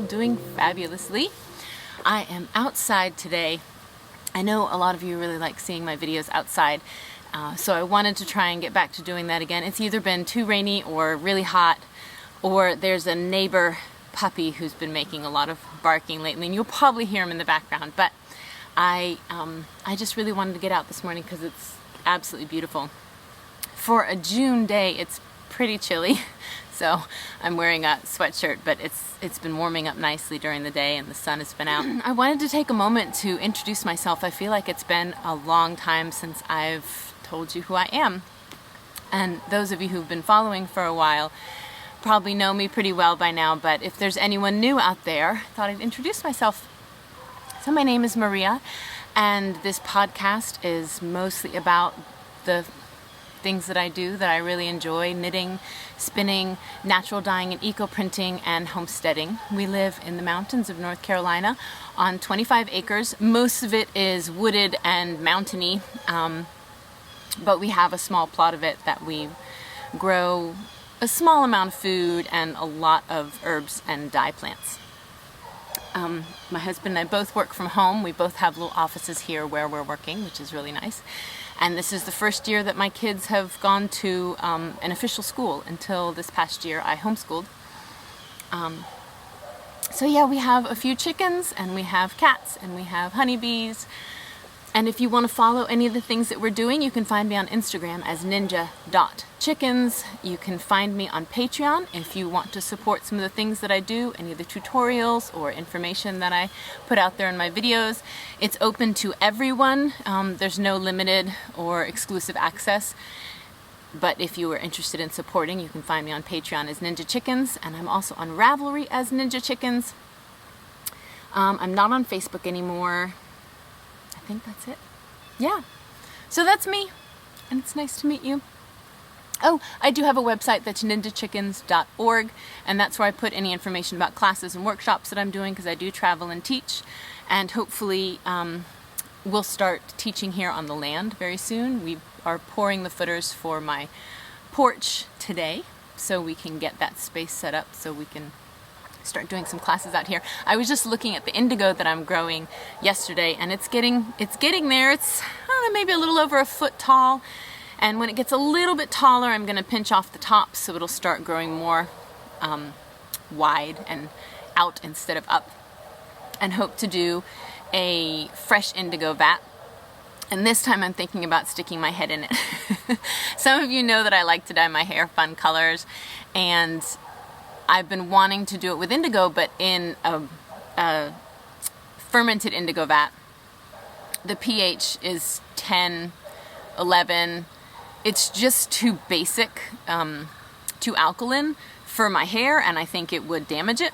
all doing fabulously. I am outside today. I know a lot of you really like seeing my videos outside, so I wanted to try and get back to doing that again. It's either been too rainy or really hot, or there's a neighbor puppy who's been making a lot of barking lately, and you'll probably hear him in the background, but I just really wanted to get out this morning because it's absolutely beautiful. For a June day, it's pretty chilly, so I'm wearing a sweatshirt, but it's been warming up nicely during the day and the sun has been out. I wanted to take a moment to introduce myself. I feel like it's been a long time since I've told you who I am. And those of you who've been following for a while probably know me pretty well by now, but if there's anyone new out there, I thought I'd introduce myself. So my name is Maria, and this podcast is mostly about the things that I do that I really enjoy: knitting, spinning, natural dyeing and eco-printing, and homesteading. We live in the mountains of North Carolina on 25 acres. Most of it is wooded and mountainy, but we have a small plot of it that we grow a small amount of food and a lot of herbs and dye plants. My husband and I both work from home. We both have little offices here where we're working, which is really nice. And this is the first year that my kids have gone to an official school. Until this past year, I homeschooled. So yeah, we have a few chickens, and we have cats, and we have honeybees. And if you want to follow any of the things that we're doing, you can find me on Instagram as ninja.chickens. You can find me on Patreon if you want to support some of the things that I do, any of the tutorials or information that I put out there in my videos. It's open to everyone. There's no limited or exclusive access. But if you are interested in supporting, you can find me on Patreon as Ninja Chickens, and I'm also on Ravelry as Ninja Chickens. I'm not on Facebook anymore. I think that's it. Yeah. So that's me, and it's nice to meet you. Oh, I do have a website that's ninjachickens.org, and that's where I put any information about classes and workshops that I'm doing, because I do travel and teach, and hopefully we'll start teaching here on the land very soon. We are pouring the footers for my porch today, so we can get that space set up so we can start doing some classes out here. I was just looking at the indigo that I'm growing yesterday, and it's getting there. It's maybe a little over a foot tall, and when it gets a little bit taller, I'm going to pinch off the top so it'll start growing more wide and out instead of up, and hope to do a fresh indigo vat. And this time I'm thinking about sticking my head in it. Some of you know that I like to dye my hair fun colors, and I've been wanting to do it with indigo, but in a fermented indigo vat. The pH is 10, 11. It's just too basic, too alkaline for my hair, and I think it would damage it,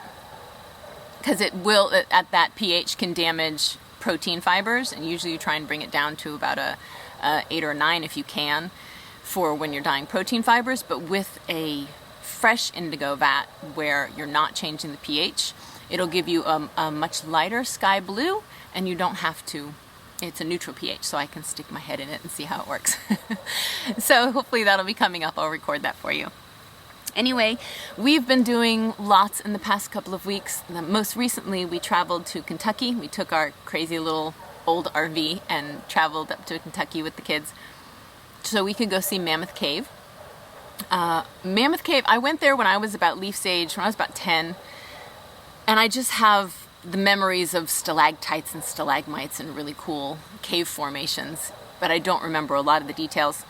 because it will, at that pH, can damage protein fibers, and usually you try and bring it down to about a 8 or 9 if you can for when you're dyeing protein fibers. But with a fresh indigo vat where you're not changing the pH, it'll give you a much lighter sky blue, and you don't have to, it's a neutral pH, so I can stick my head in it and see how it works. So hopefully that'll be coming up. I'll record that for you. Anyway, we've been doing lots in the past couple of weeks. Most recently, we traveled to Kentucky. We took our crazy little old RV and traveled up to Kentucky with the kids so we could go see Mammoth Cave. Mammoth Cave, I went there when I was about Leaf's age, when I was about 10, and I just have the memories of stalactites and stalagmites and really cool cave formations, but I don't remember a lot of the details.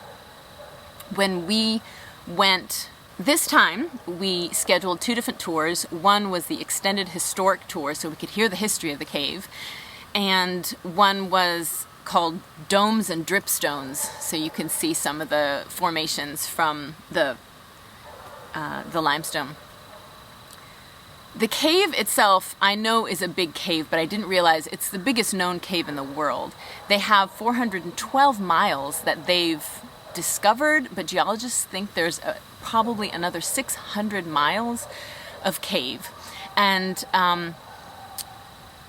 When we went this time, we scheduled 2 different tours. One was the extended historic tour, so we could hear the history of the cave, and one was called Domes and Dripstones, so you can see some of the formations from the limestone. The cave itself, I know, is a big cave, but I didn't realize it's the biggest known cave in the world. They have 412 miles that they've discovered, but geologists think there's probably another 600 miles of cave. And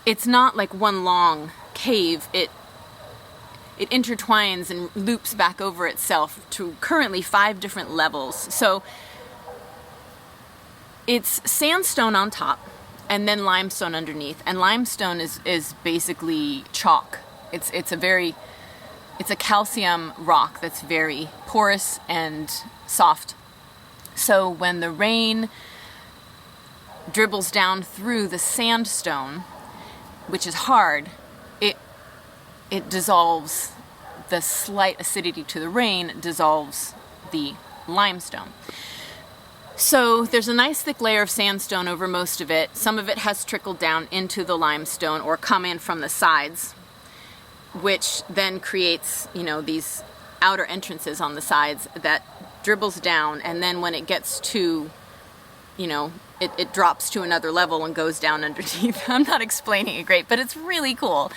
it's not like one long cave. It intertwines and loops back over itself to currently 5 different levels. So it's sandstone on top, and then limestone underneath. And limestone is basically chalk. It's a calcium rock that's very porous and soft. So when the rain dribbles down through the sandstone, which is hard, it dissolves. The slight acidity to the rain dissolves the limestone. So there's a nice thick layer of sandstone over most of it. Some of it has trickled down into the limestone or come in from the sides, which then creates, these outer entrances on the sides that dribbles down, and then when it gets to, it drops to another level and goes down underneath. I'm not explaining it great, but it's really cool.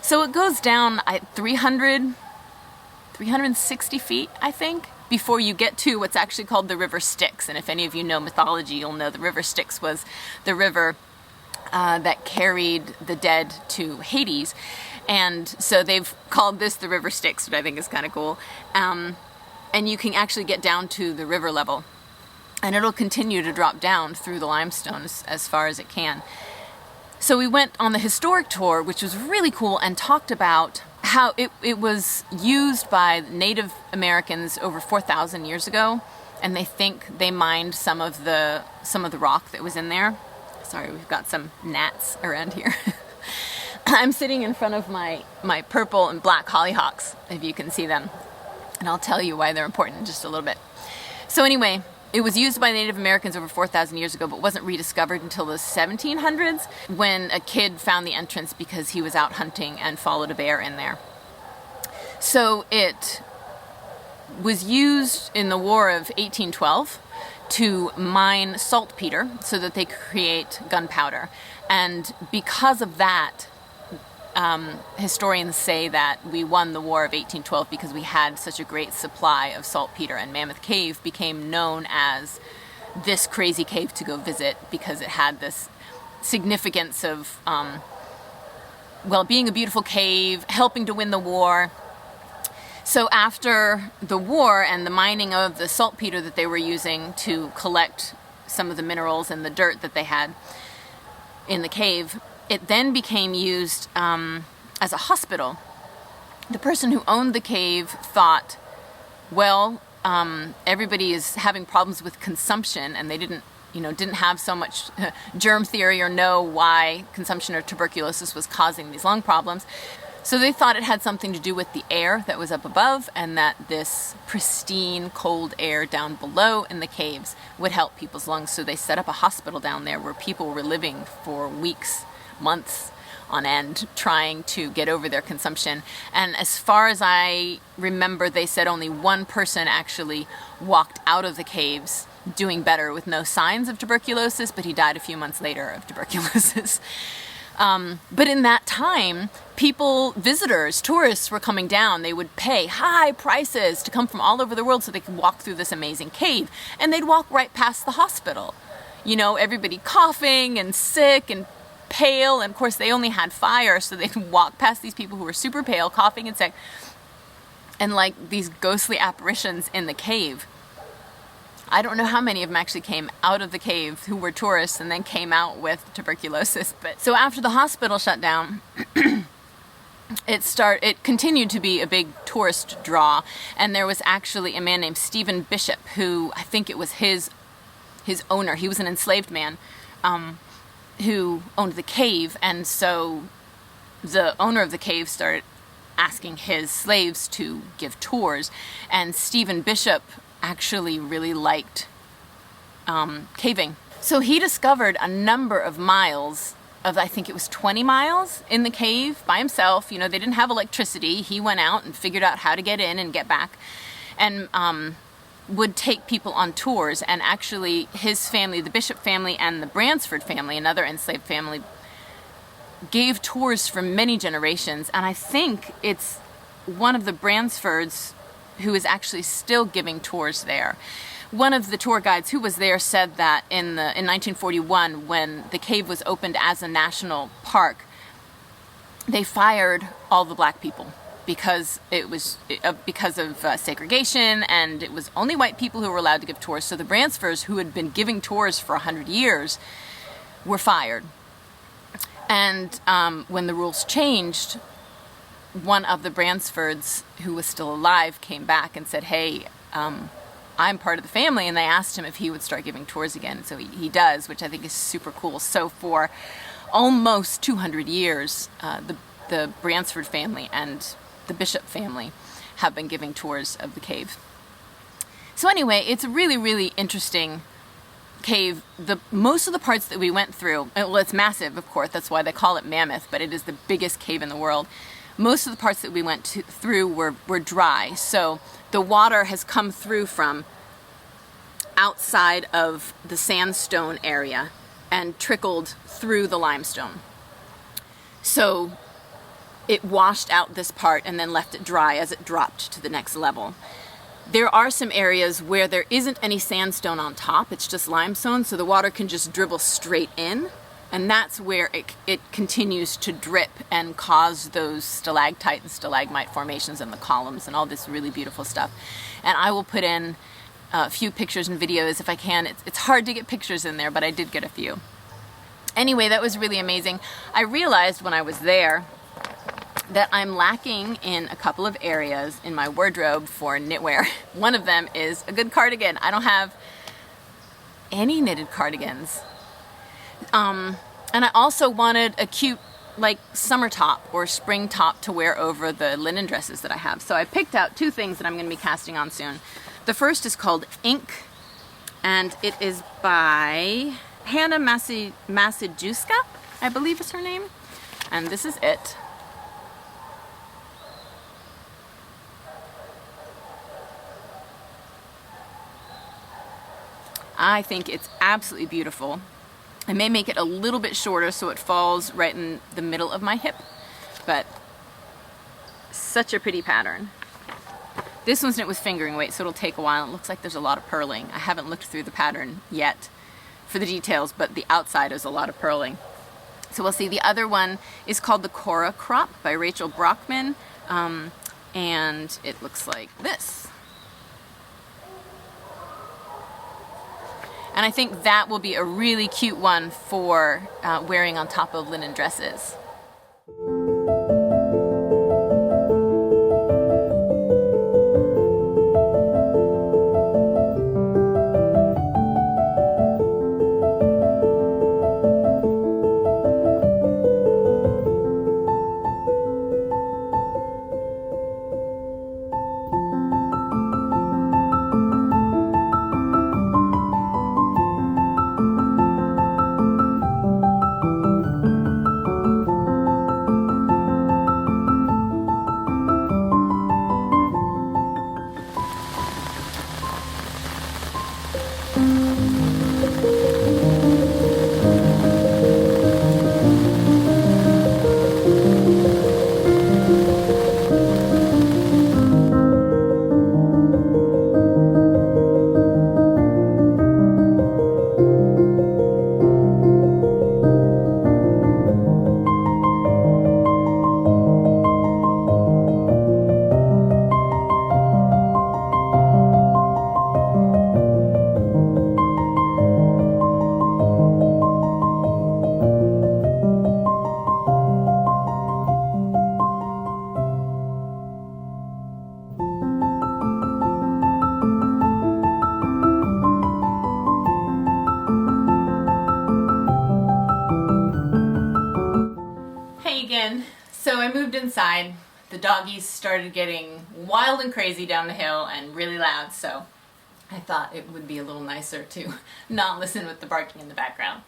So it goes down at 360 feet, I think, before you get to what's actually called the River Styx. And if any of you know mythology, you'll know the River Styx was the river that carried the dead to Hades. And so they've called this the River Styx, which I think is kind of cool. And you can actually get down to the river level. And it'll continue to drop down through the limestone as far as it can. So we went on the historic tour, which was really cool, and talked about how it was used by Native Americans over 4,000 years ago, and they think they mined some of the rock that was in there. Sorry, we've got some gnats around here. I'm sitting in front of my purple and black hollyhocks, if you can see them, and I'll tell you why they're important in just a little bit. So anyway, it was used by Native Americans over 4,000 years ago, but wasn't rediscovered until the 1700s, when a kid found the entrance because he was out hunting and followed a bear in there. So it was used in the War of 1812 to mine saltpeter so that they could create gunpowder. And because of that, historians say that we won the War of 1812 because we had such a great supply of saltpeter, and Mammoth Cave became known as this crazy cave to go visit because it had this significance of, being a beautiful cave, helping to win the war. So after the war and the mining of the saltpeter that they were using to collect some of the minerals and the dirt that they had in the cave, it then became used as a hospital. The person who owned the cave thought, everybody is having problems with consumption, and they didn't have so much germ theory or know why consumption or tuberculosis was causing these lung problems. So they thought it had something to do with the air that was up above, and that this pristine, cold air down below in the caves would help people's lungs. So they set up a hospital down there where people were living for weeks, months on end, trying to get over their consumption. And as far as I remember, they said only one person actually walked out of the caves doing better with no signs of tuberculosis, but he died a few months later of tuberculosis. But in that time, visitors, tourists were coming down. They would pay high prices to come from all over the world so they could walk through this amazing cave. And they'd walk right past the hospital. Everybody coughing and sick and pale. And of course, they only had fire, so they could walk past these people who were super pale, coughing and sick. And like these ghostly apparitions in the cave. I don't know how many of them actually came out of the cave who were tourists and then came out with tuberculosis. But so after the hospital shut down, it continued to be a big tourist draw. And there was actually a man named Stephen Bishop, who I think it was his owner. He was an enslaved man who owned the cave. And so the owner of the cave started asking his slaves to give tours. And Stephen Bishop actually really liked caving. So he discovered a number of miles of, I think it was 20 miles in the cave by himself. They didn't have electricity. He went out and figured out how to get in and get back, and would take people on tours. And actually his family, the Bishop family and the Bransford family, another enslaved family, gave tours for many generations. And I think it's one of the Bransfords who is actually still giving tours there. One of the tour guides who was there said that in 1941, when the cave was opened as a national park, they fired all the black people because of segregation, and it was only white people who were allowed to give tours. So the Bransfords, who had been giving tours for 100 years, were fired. And when the rules changed, one of the Bransfords, who was still alive, came back and said, hey, I'm part of the family, and they asked him if he would start giving tours again. So he does, which I think is super cool. So for almost 200 years, the Bransford family and the Bishop family have been giving tours of the cave. So anyway, it's a really, really interesting cave. Most of the parts that we went through, well, it's massive, of course, that's why they call it Mammoth, but it is the biggest cave in the world. Most of the parts that we went through were dry, so the water has come through from outside of the sandstone area and trickled through the limestone. So it washed out this part and then left it dry as it dropped to the next level. There are some areas where there isn't any sandstone on top, it's just limestone, so the water can just dribble straight in, and that's where it continues to drip and cause those stalactite and stalagmite formations in the columns and all this really beautiful stuff. And I will put in a few pictures and videos if I can. It's hard to get pictures in there, but I did get a few. Anyway, that was really amazing. I realized when I was there that I'm lacking in a couple of areas in my wardrobe for knitwear. One of them is a good cardigan. I don't have any knitted cardigans. And I also wanted a cute like summer top or spring top to wear over the linen dresses that I have. So I picked out two things that I'm going to be casting on soon. The first is called Ink, and it is by Hannah Masijuska, I believe is her name. And this is it. I think it's absolutely beautiful. I may make it a little bit shorter so it falls right in the middle of my hip, but such a pretty pattern. This one's knit with fingering weight, so it'll take a while. It looks like there's a lot of purling. I haven't looked through the pattern yet for the details, but the outside is a lot of purling. So we'll see. The other one is called the Cora Crop by Rachel Brockman, and it looks like this. And I think that will be a really cute one for wearing on top of linen dresses. So I moved inside. The doggies started getting wild and crazy down the hill and really loud, so I thought it would be a little nicer to not listen with the barking in the background.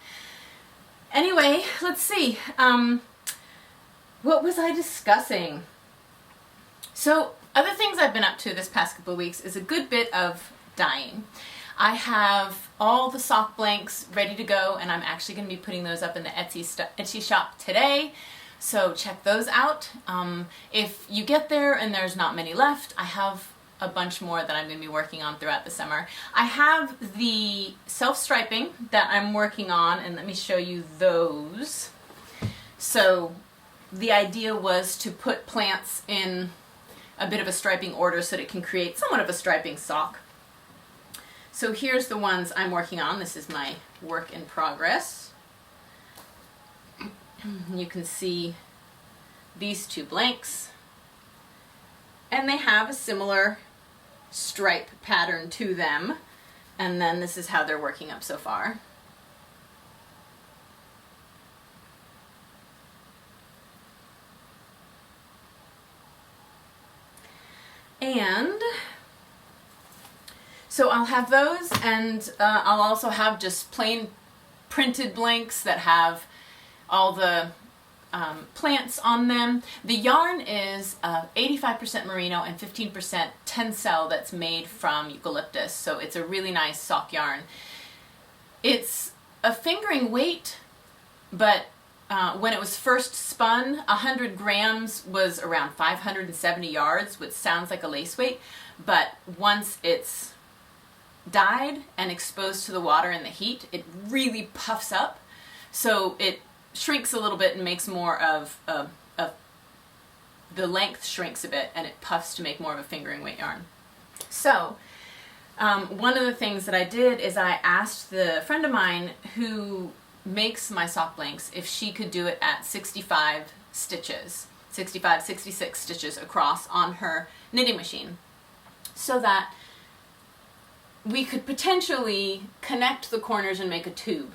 Anyway, let's see. What was I discussing? So other things I've been up to this past couple of weeks is a good bit of dyeing. I have all the sock blanks ready to go, and I'm actually going to be putting those up in the Etsy shop today. So check those out. If you get there and there's not many left, I have a bunch more that I'm going to be working on throughout the summer. I have the self-striping that I'm working on, and let me show you those. So the idea was to put plants in a bit of a striping order so that it can create somewhat of a striping sock. So here's the ones I'm working on. This is my work in progress. You can see these two blanks, and they have a similar stripe pattern to them. And then this is how they're working up so far. And so I'll have those, and I'll also have just plain printed blanks that have all the plants on them. The yarn is 85% merino and 15% tencel that's made from eucalyptus, so it's a really nice sock yarn. It's a fingering weight, but when it was first spun, 100 grams was around 570 yards, which sounds like a lace weight, but once it's dyed and exposed to the water and the heat, it really puffs up, so it shrinks a little bit and makes more of the length shrinks a bit, and it puffs to make more of a fingering weight yarn. So one of the things that I did is I asked the friend of mine who makes my sock blanks if she could do it at 65 stitches, 65, 66 stitches across on her knitting machine, so that we could potentially connect the corners and make a tube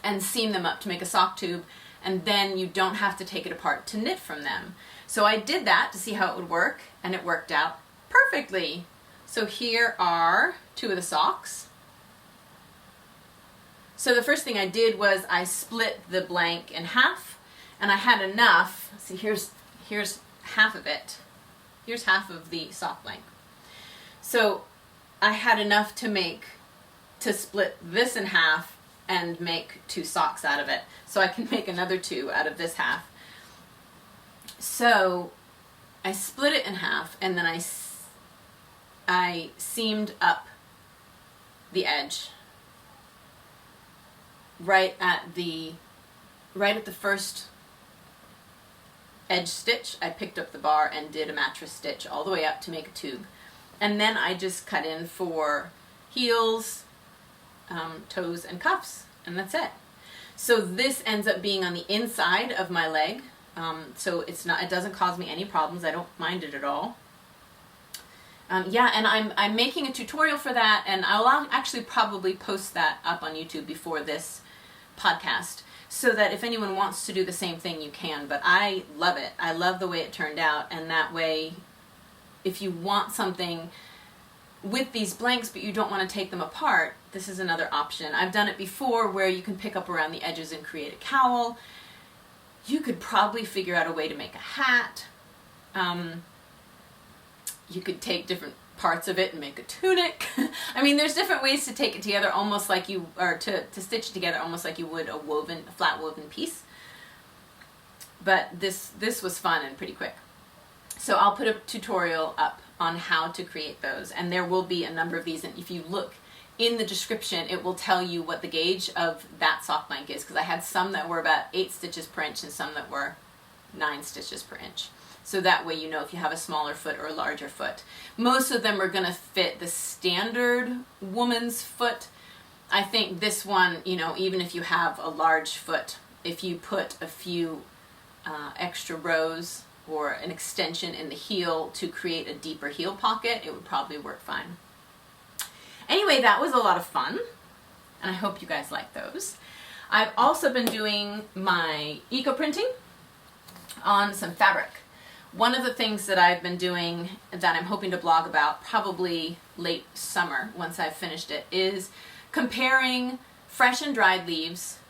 and seam them up to make a sock tube, and then you don't have to take it apart to knit from them. So I did that to see how it would work, and it worked out perfectly. So here are two of the socks. So the first thing I did was I split the blank in half, and I had enough. See, here's half of it. Here's half of the sock blank. So I had enough to split this in half and make two socks out of it. So I can make another two out of this half. So I split it in half, and then I seamed up the edge right at the first edge stitch. I picked up the bar and did a mattress stitch all the way up to make a tube. And then I just cut in for heels, toes, and cuffs, and that's it. So this ends up being on the inside of my leg, so it doesn't cause me any problems. I don't mind it at all. Yeah, and I'm making a tutorial for that, and I'll actually probably post that up on YouTube before this podcast, so that if anyone wants to do the same thing, you can. But I love it. I love the way it turned out, and that way, if you want something with these blanks but you don't want to take them apart, this is another option. I've done it before where you can pick up around the edges and create a cowl. You could probably figure out a way to make a hat. You could take different parts of it and make a tunic. I mean, there's different ways to take it together, almost like to stitch it together almost like you would a flat woven piece. But this was fun and pretty quick. So I'll put a tutorial up on how to create those, and there will be a number of these, and if you look in the description, it will tell you what the gauge of that sock blank is, because I had some that were about 8 stitches per inch and some that were 9 stitches per inch. So that way you know if you have a smaller foot or a larger foot. Most of them are going to fit the standard woman's foot. I think this one, you know, even if you have a large foot, if you put a few extra rows or an extension in the heel to create a deeper heel pocket, it would probably work fine. Anyway, that was a lot of fun, and I hope you guys like those. I've also been doing my eco-printing on some fabric. One of the things that I've been doing that I'm hoping to blog about probably late summer once I've finished it is comparing fresh and dried leaves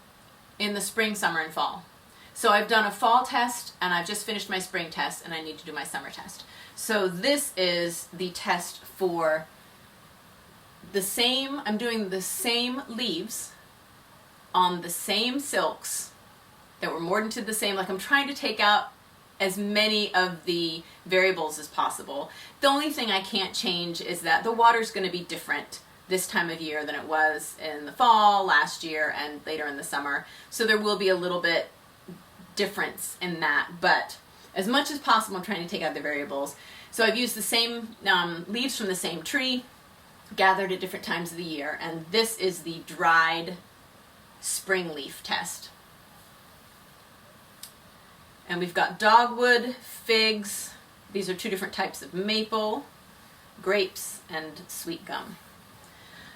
in the spring, summer, and fall. So I've done a fall test, and I've just finished my spring test, and I need to do my summer test. So this is the test for the same, I'm doing the same leaves on the same silks that were mordanted the same. Like, I'm trying to take out as many of the variables as possible. The only thing I can't change is that the water's going to be different this time of year than it was in the fall, last year, and later in the summer. So there will be a little bit difference in that, but as much as possible I'm trying to take out the variables. So I've used the same leaves from the same tree, gathered at different times of the year, and this is the dried spring leaf test. And we've got dogwood, figs. These are 2 different types of maple, grapes, and sweet gum.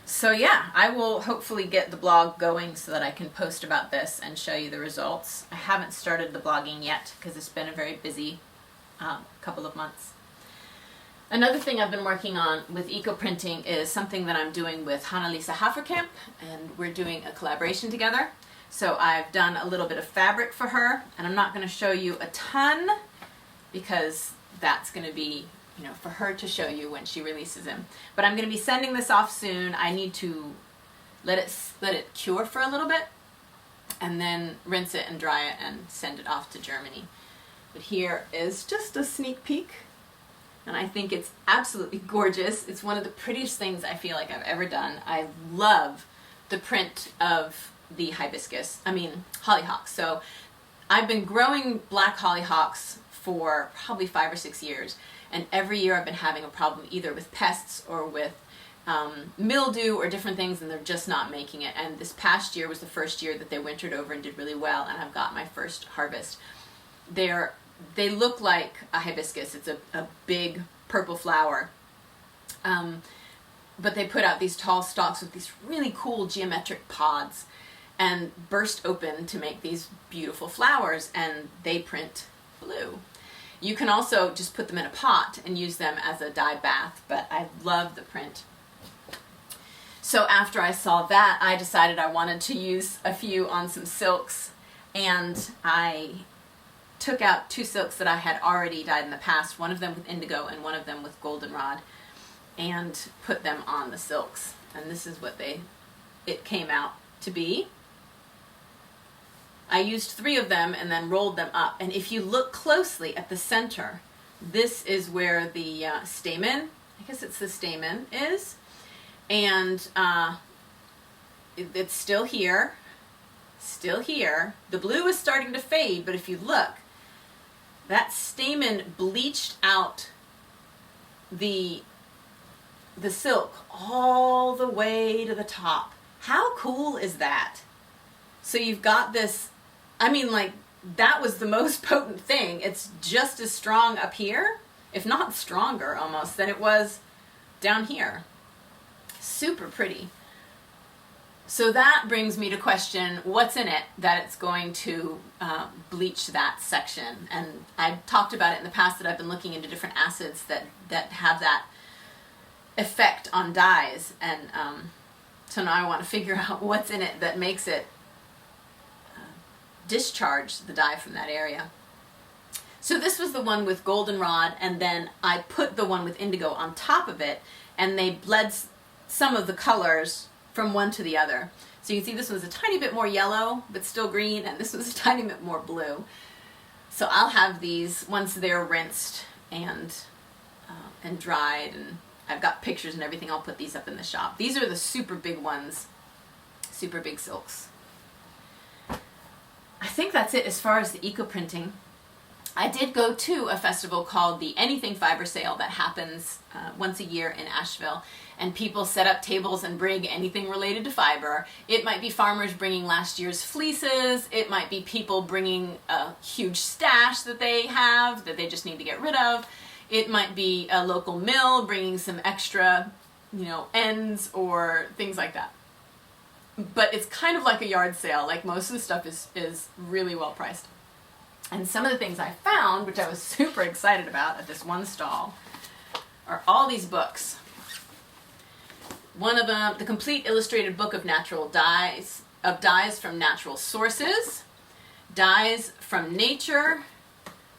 So yeah, I will hopefully get the blog going so that I can post about this and show you the results. I haven't started the blogging yet because it's been a very busy couple of months. Another thing I've been working on with ecoprinting is something that I'm doing with Hannelise Haferkamp, and we're doing a collaboration together. So I've done a little bit of fabric for her, and I'm not going to show you a ton because that's going to be, you know, for her to show you when she releases him. But I'm going to be sending this off soon. I need to let it cure for a little bit and then rinse it and dry it and send it off to Germany. But here is just a sneak peek, and I think it's absolutely gorgeous. It's one of the prettiest things I feel like I've ever done. I love the print of the hollyhocks. So I've been growing black hollyhocks for probably 5 or 6 years, and every year I've been having a problem either with pests or with mildew or different things, and they're just not making it. And this past year was the first year that they wintered over and did really well, and I've got my first harvest. They look like a hibiscus. It's a big purple flower. But they put out these tall stalks with these really cool geometric pods and burst open to make these beautiful flowers, and they print blue. You can also just put them in a pot and use them as a dye bath, but I love the print. So after I saw that, I decided I wanted to use a few on some silks, and I took out 2 silks that I had already dyed in the past, one of them with indigo and one of them with goldenrod, and put them on the silks. And this is what it came out to be. I used 3 of them and then rolled them up. And if you look closely at the center, this is where the stamen, I guess it's the stamen, is. And it's still here, still here. The blue is starting to fade, but if you look, that stamen bleached out the silk all the way to the top. How cool is that? So you've got this, that was the most potent thing. It's just as strong up here, if not stronger almost, than it was down here. Super pretty. So that brings me to question what's in it that it's going to bleach that section. And I've talked about it in the past that I've been looking into different acids that have that effect on dyes. And so now I want to figure out what's in it that makes it discharge the dye from that area. So this was the one with goldenrod, and then I put the one with indigo on top of it, and they bled some of the colors from one to the other. So you can see this was a tiny bit more yellow, but still green, and this was a tiny bit more blue. So I'll have these once they're rinsed and dried, and I've got pictures and everything. I'll put these up in the shop. These are the super big ones, super big silks. I think that's it as far as the eco-printing. I did go to a festival called the Anything Fiber Sale that happens once a year in Asheville, and people set up tables and bring anything related to fiber. It might be farmers bringing last year's fleeces, it might be people bringing a huge stash that they have that they just need to get rid of, it might be a local mill bringing some extra, ends or things like that. But it's kind of like a yard sale, like most of the stuff is really well priced. And some of the things I found, which I was super excited about at this one stall, are all these books. One of them, the Complete Illustrated Book of Natural Dyes, of Dyes from Natural Sources, Dyes from Nature,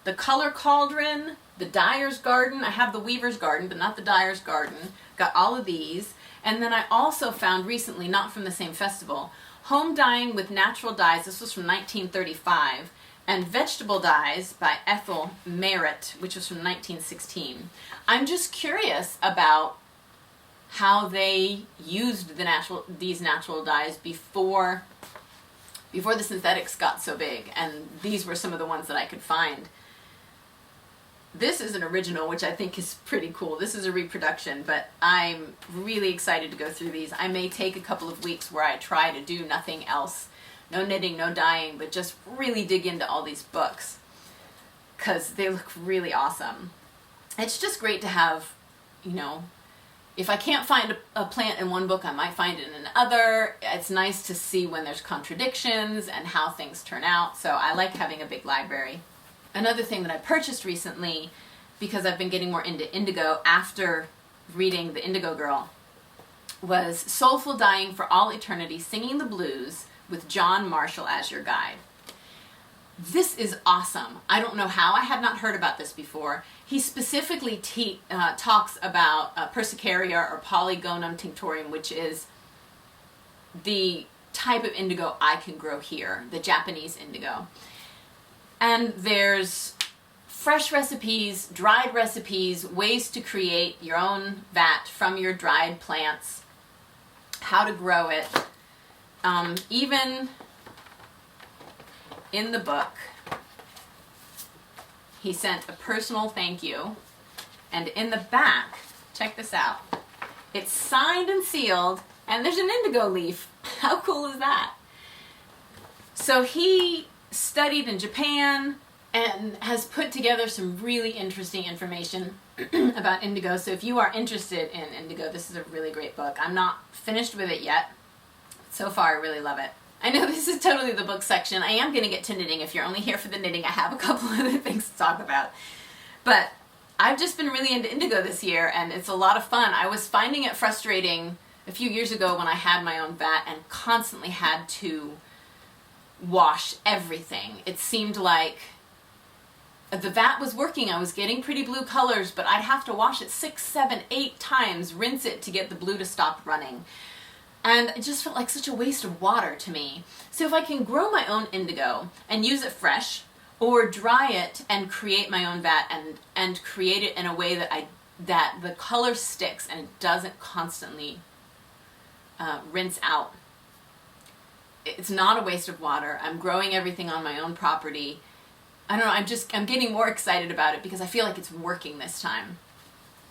The Color Cauldron, The Dyer's Garden. I have the Weaver's Garden, but not the Dyer's Garden. Got all of these. And then I also found recently, not from the same festival, Home Dyeing with Natural Dyes. This was from 1935. And Vegetable Dyes by Ethel Merritt, which was from 1916. I'm just curious about how they used these natural dyes before the synthetics got so big, and these were some of the ones that I could find. This is an original, which I think is pretty cool. This is a reproduction, but I'm really excited to go through these. I may take a couple of weeks where I try to do nothing else. No knitting, no dyeing, but just really dig into all these books. because they look really awesome. It's just great to have, you know, if I can't find a plant in one book, I might find it in another. It's nice to see when there's contradictions and how things turn out. So I like having a big library. Another thing that I purchased recently, because I've been getting more into indigo after reading The Indigo Girl, was Soulful Dying for All Eternity, Singing the Blues with John Marshall as your guide. This is awesome. I don't know how. I had not heard about this before. He specifically talks about Persicaria or Polygonum tinctorium, which is the type of indigo I can grow here, the Japanese indigo. And there's fresh recipes, dried recipes, ways to create your own vat from your dried plants, how to grow it. Even in the book, he sent a personal thank you, and in the back, check this out, it's signed and sealed, and there's an indigo leaf. How cool is that? So he studied in Japan and has put together some really interesting information about indigo. So if you are interested in indigo, this is a really great book. I'm not finished with it yet. So far, I really love it. I know this is totally the book section. I am going to get to knitting. If you're only here for the knitting, I have a couple other things to talk about. But I've just been really into indigo this year, and it's a lot of fun. I was finding it frustrating a few years ago when I had my own vat and constantly had to wash everything. It seemed like the vat was working. I was getting pretty blue colors, but I'd have to wash it 6, 7, 8 times, rinse it to get the blue to stop running. And it just felt like such a waste of water to me. So if I can grow my own indigo and use it fresh, or dry it and create my own vat and create it in a way that the color sticks and it doesn't constantly rinse out, it's not a waste of water. I'm growing everything on my own property. I don't know, I'm getting more excited about it because I feel like it's working this time.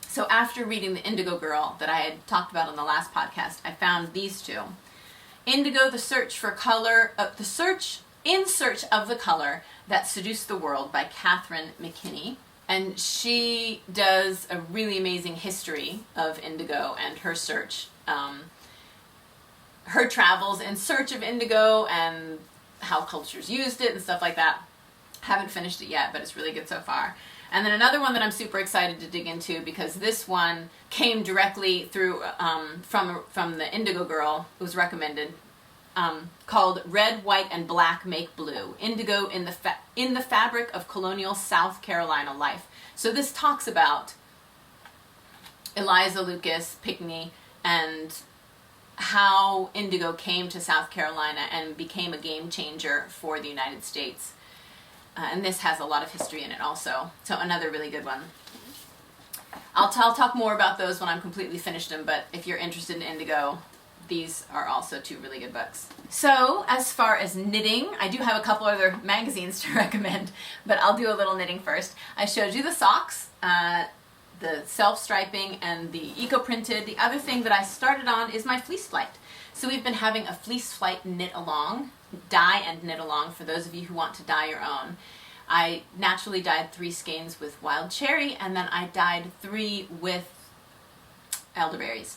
So after reading The Indigo Girl that I had talked about on the last podcast, I found these two. Indigo, The Search for Color, In Search of the Color That Seduced the World by Catherine McKinney. And she does a really amazing history of indigo and her search. Her travels in search of indigo and how cultures used it and stuff like that. Haven't finished it yet, but it's really good so far. And then another one that I'm super excited to dig into, because this one came directly through from The Indigo Girl. It was recommended, called Red, White, and Black Make Blue, Indigo in the Fabric of Colonial South Carolina Life. So this talks about Eliza Lucas Pinckney and how indigo came to South Carolina and became a game changer for the United States. And this has a lot of history in it also. So another really good one. I'll talk more about those when I'm completely finished them, but if you're interested in indigo, these are also 2 really good books. So as far as knitting, I do have a couple other magazines to recommend, but I'll do a little knitting first. I showed you the socks, the self-striping and the eco-printed. The other thing that I started on is my fleece flight. So we've been having a fleece flight knit along, dye and knit along for those of you who want to dye your own. I naturally dyed 3 skeins with wild cherry, and then I dyed 3 with elderberries.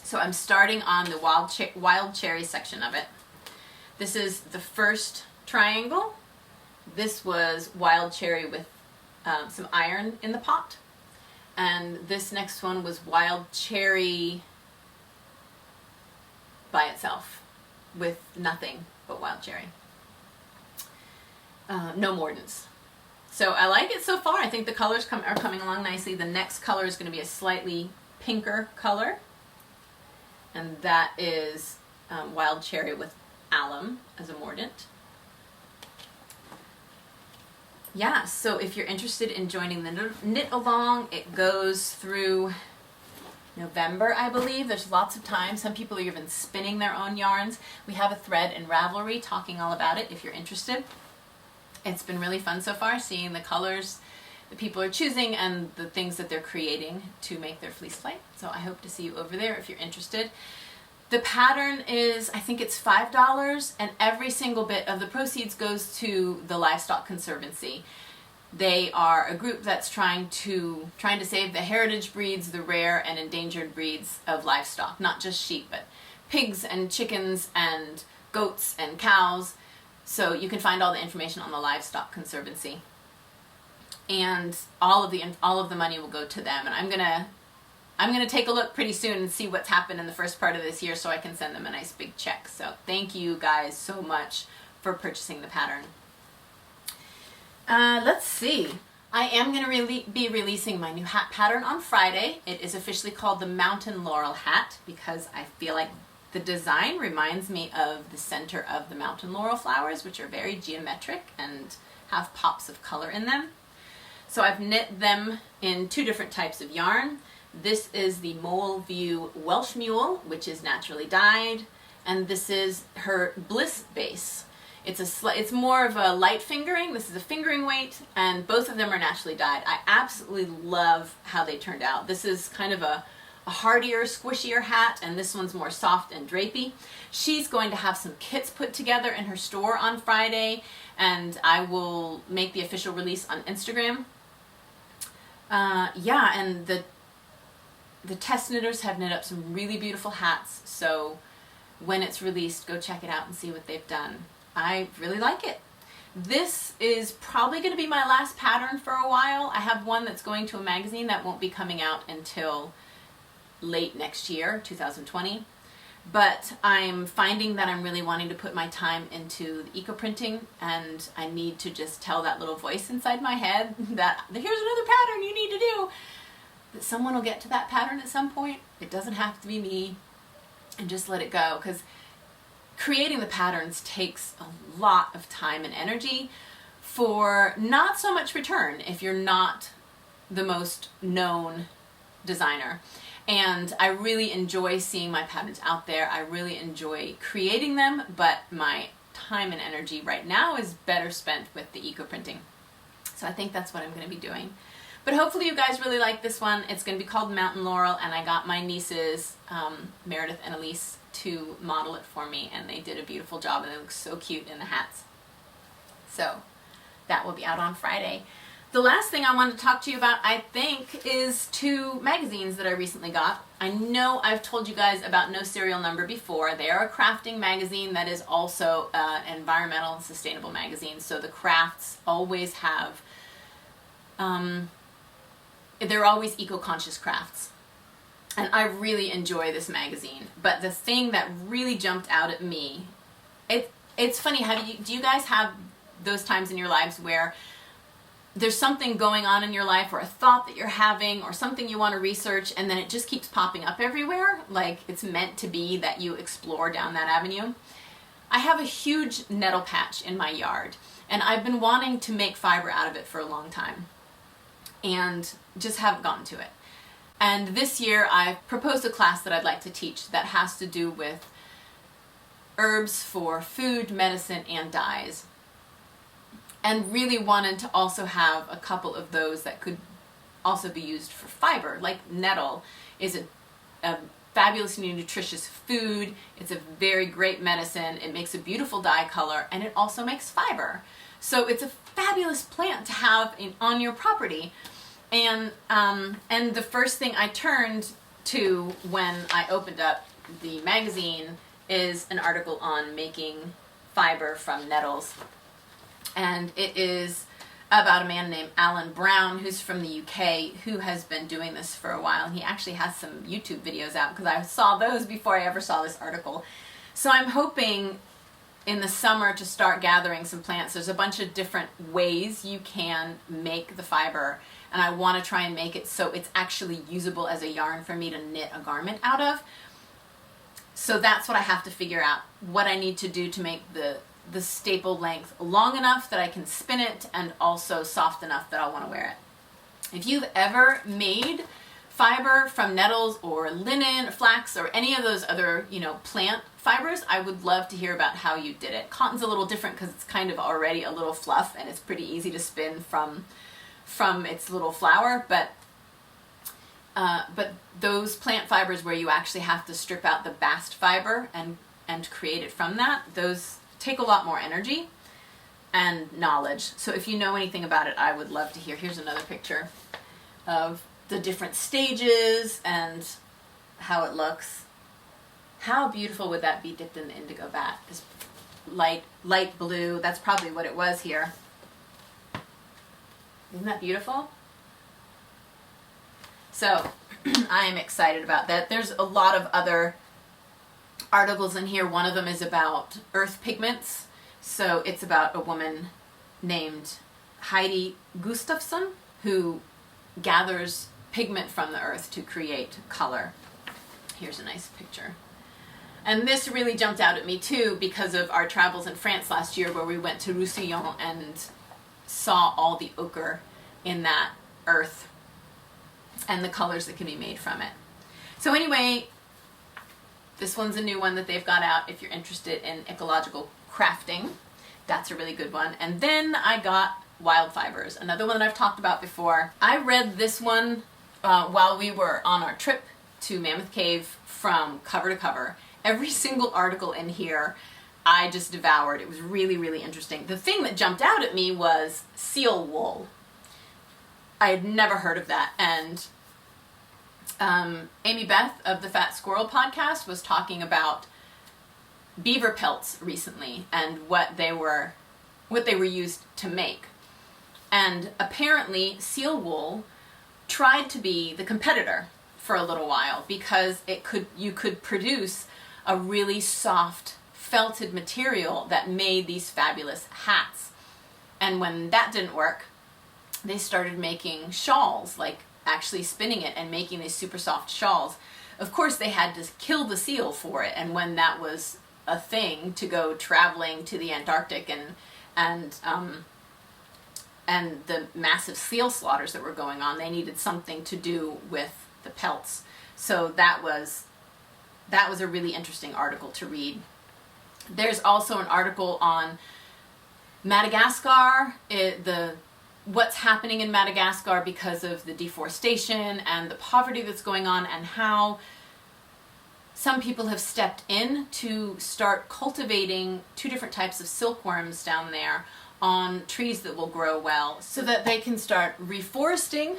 So I'm starting on the wild cherry section of it. This is the first triangle. This was wild cherry with some iron in the pot. And this next one was wild cherry by itself with nothing but wild cherry. No mordants. So I like it so far. I think the colors are coming along nicely. The next color is going to be a slightly pinker color. And that is wild cherry with alum as a mordant. Yeah, so if you're interested in joining the knit along, it goes through November, I believe. There's lots of time. Some people are even spinning their own yarns. We have a thread in Ravelry talking all about it if you're interested. It's been really fun so far, seeing the colors that people are choosing and the things that they're creating to make their fleece flight. So I hope to see you over there if you're interested. The pattern is, I think it's $5, and every single bit of the proceeds goes to the Livestock Conservancy. They are a group that's trying to save the heritage breeds, the rare and endangered breeds of livestock, not just sheep, but pigs and chickens and goats and cows. So you can find all the information on the Livestock Conservancy, and all of the money will go to them. And I'm gonna take a look pretty soon and see what's happened in the first part of this year, so I can send them a nice big check. So thank you guys so much for purchasing the pattern. Let's see. I am going to be releasing my new hat pattern on Friday. It is officially called the Mountain Laurel Hat because I feel like the design reminds me of the center of the mountain laurel flowers, which are very geometric and have pops of color in them. So I've knit them in 2 different types of yarn. This is the Mole View Welsh Mule, which is naturally dyed, and this is her Bliss base. It's more of a light fingering. This is a fingering weight, and both of them are naturally dyed. I absolutely love how they turned out. This is kind of a hardier, squishier hat, and this one's more soft and drapey. She's going to have some kits put together in her store on Friday, and I will make the official release on Instagram. Yeah, and the test knitters have knit up some really beautiful hats, so when it's released, go check it out and see what they've done. I really like it. This is probably going to be my last pattern for a while. I have one that's going to a magazine that won't be coming out until late next year, 2020. But I'm finding that I'm really wanting to put my time into the eco-printing, and I need to just tell that little voice inside my head that here's another pattern you need to do. That someone will get to that pattern at some point. It doesn't have to be me, and just let it go, because creating the patterns takes a lot of time and energy for not so much return if you're not the most known designer. And I really enjoy seeing my patterns out there. I really enjoy creating them, but my time and energy right now is better spent with the eco-printing. So I think that's what I'm going to be doing. But hopefully you guys really like this one. It's going to be called Mountain Laurel, and I got my nieces, Meredith and Elise, to model it for me, and they did a beautiful job, and they look so cute in the hats. So that will be out on Friday. The last thing I wanted to talk to you about, I think, is 2 magazines that I recently got. I know I've told you guys about No Serial Number before. They are a crafting magazine that is also an environmental and sustainable magazine. So the crafts always have, they're always eco-conscious crafts. And I really enjoy this magazine. But the thing that really jumped out at me, it's funny, do you guys have those times in your lives where there's something going on in your life, or a thought that you're having, or something you want to research, and then it just keeps popping up everywhere, like it's meant to be that you explore down that avenue? I have a huge nettle patch in my yard, and I've been wanting to make fiber out of it for a long time, and just haven't gotten to it. And this year I proposed a class that I'd like to teach that has to do with herbs for food, medicine, and dyes. And really wanted to also have a couple of those that could also be used for fiber. Like nettle is a fabulously nutritious food. It's a very great medicine. It makes a beautiful dye color, and it also makes fiber. So it's a fabulous plant to have on your property. And the first thing I turned to when I opened up the magazine is an article on making fiber from nettles. And it is about a man named Alan Brown, who's from the UK, who has been doing this for a while. And he actually has some YouTube videos out, because I saw those before I ever saw this article. So I'm hoping in the summer to start gathering some plants. There's a bunch of different ways you can make the fiber, and I want to try and make it so it's actually usable as a yarn for me to knit a garment out of. So that's what I have to figure out, what I need to do to make the staple length long enough that I can spin it, and also soft enough that I'll want to wear it. If you've ever made fiber from nettles or linen or flax or any of those other, plant fibers, I would love to hear about how you did it. Cotton's a little different because it's kind of already a little fluff, and it's pretty easy to spin from its little flower, but those plant fibers where you actually have to strip out the bast fiber and create it from that, those take a lot more energy. and knowledge. So if you know anything about it, I would love to hear. Here's another picture of the different stages and how it looks. How beautiful would that be dipped in the indigo vat? This light blue, that's probably what it was here. Isn't that beautiful? So I am excited about that. There's a lot of other articles in here. One of them is about earth pigments. So it's about a woman named Heidi Gustafsson who gathers pigment from the earth to create color. Here's a nice picture. And this really jumped out at me too because of our travels in France last year, where we went to Roussillon and saw all the ochre in that earth and the colors that can be made from it. So anyway, this one's a new one that they've got out if you're interested in ecological crafting. That's a really good one. And then I got Wild Fibers, another one that I've talked about before. I read this one while we were on our trip to Mammoth Cave from cover to cover. Every single article in here I just devoured. It was really, really interesting. The thing that jumped out at me was seal wool. I had never heard of that. And Amy Beth of the Fat Squirrel podcast was talking about beaver pelts recently and what they were used to make. And apparently seal wool tried to be the competitor for a little while because you could produce a really soft felted material that made these fabulous hats. And when that didn't work, they started making shawls, like actually spinning it and making these super soft shawls. Of course, they had to kill the seal for it. And when that was a thing to go traveling to the Antarctic and the massive seal slaughters that were going on, they needed something to do with the pelts. So that was a really interesting article to read. There's also an article on Madagascar, what's happening in Madagascar because of the deforestation and the poverty that's going on, and how some people have stepped in to start cultivating 2 different types of silkworms down there on trees that will grow well, so that they can start reforesting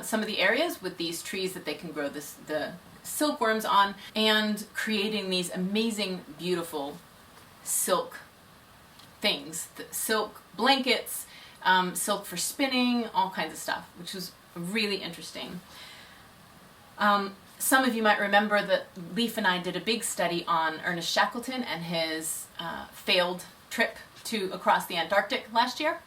some of the areas with these trees that they can grow the silkworms on, and creating these amazing, beautiful silk things, silk blankets, silk for spinning, all kinds of stuff, which was really interesting. Some of you might remember that Leaf and I did a big study on Ernest Shackleton and his failed trip across the Antarctic last year.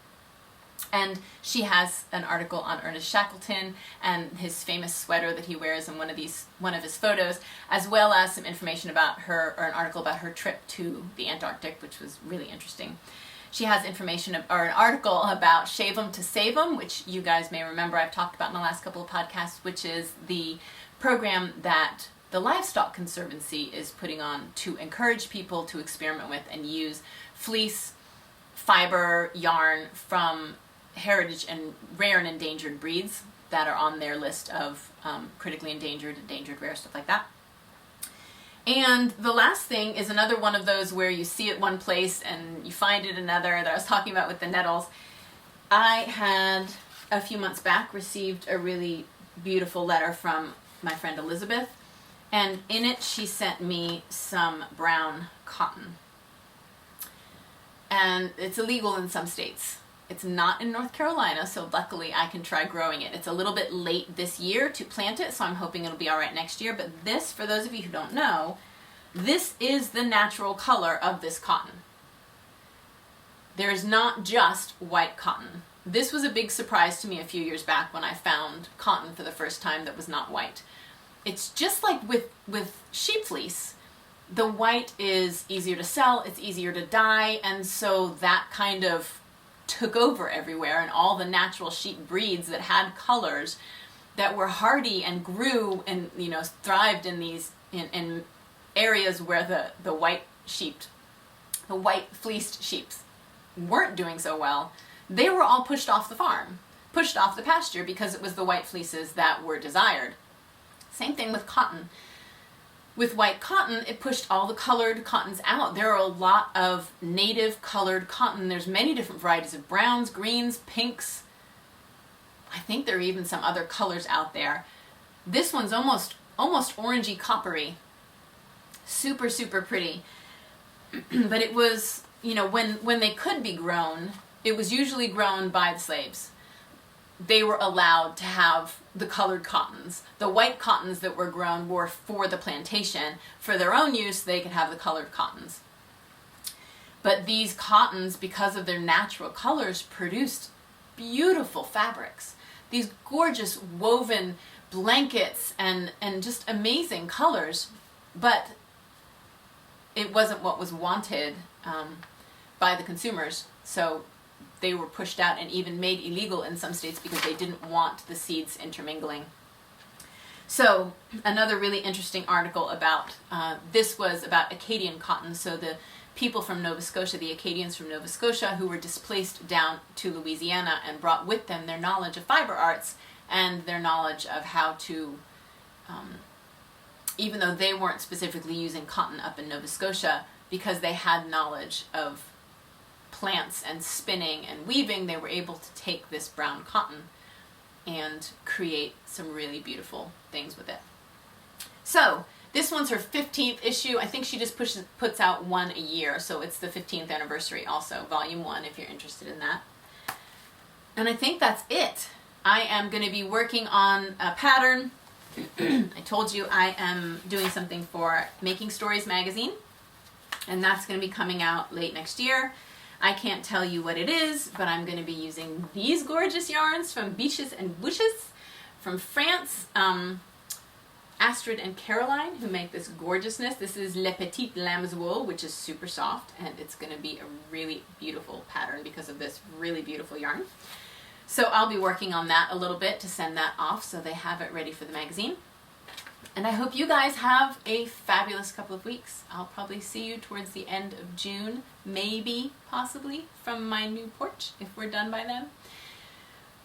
And she has an article on Ernest Shackleton and his famous sweater that he wears in one of his photos, as well as some information about her, or an article about her trip to the Antarctic, which was really interesting. She has information or an article about Shave 'em to Save 'em, which you guys may remember I've talked about in the last couple of podcasts, which is the program that the Livestock Conservancy is putting on to encourage people to experiment with and use fleece, fiber, yarn from heritage and rare and endangered breeds that are on their list of critically endangered, rare, stuff like that. And the last thing is another one of those where you see it one place and you find it another, that I was talking about with the nettles. I had, a few months back, received a really beautiful letter from my friend Elizabeth, and in it she sent me some brown cotton. And it's illegal in some states. It's not in North Carolina, so luckily I can try growing it. It's a little bit late this year to plant it, so I'm hoping it'll be all right next year. But this, for those of you who don't know, this is the natural color of this cotton. There is not just white cotton. This was a big surprise to me a few years back when I found cotton for the first time that was not white. It's just like with sheep fleece. The white is easier to sell, it's easier to dye, and so that kind of took over everywhere, and all the natural sheep breeds that had colors that were hardy and grew and thrived in these in areas where the white fleeced sheep weren't doing so well, they were all pushed off the farm, pushed off the pasture, because it was the white fleeces that were desired. Same thing with cotton. With white cotton, it pushed all the colored cottons out. There are a lot of native colored cotton. There's many different varieties of browns, greens, pinks. I think there are even some other colors out there. This one's almost orangey coppery. Super, super pretty. But it was, you know, when they could be grown, it was usually grown by the slaves. They were allowed to have the colored cottons. The white cottons that were grown were for the plantation. For their own use, they could have the colored cottons. But these cottons, because of their natural colors, produced beautiful fabrics. These gorgeous woven blankets and just amazing colors. But it wasn't what was wanted by the consumers. So they were pushed out and even made illegal in some states because they didn't want the seeds intermingling. So another really interesting article about, this was about Acadian cotton. So the people from Nova Scotia, the Acadians from Nova Scotia who were displaced down to Louisiana and brought with them their knowledge of fiber arts and their knowledge of how to, even though they weren't specifically using cotton up in Nova Scotia, because they had knowledge of plants and spinning and weaving, they were able to take this brown cotton and create some really beautiful things with it. So this one's her 15th issue. I think she just puts out one a year, so it's the 15th anniversary also, volume 1 if you're interested in that. And I think that's it. I am going to be working on a pattern. I told you I am doing something for Making Stories magazine, and that's going to be coming out late next year. I can't tell you what it is, but I'm going to be using these gorgeous yarns from Beaches and Bushes from France. Astrid and Caroline, who make this gorgeousness. This is Le Petit Lamb's Wool, which is super soft, and it's going to be a really beautiful pattern because of this really beautiful yarn. So I'll be working on that a little bit to send that off so they have it ready for the magazine. And I hope you guys have a fabulous couple of weeks. I'll probably see you towards the end of June, maybe, possibly, from my new porch, if we're done by then.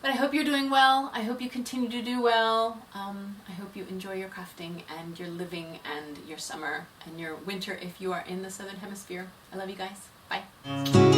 But I hope you're doing well. I hope you continue to do well. I hope you enjoy your crafting and your living and your summer and your winter if you are in the Southern Hemisphere. I love you guys. Bye.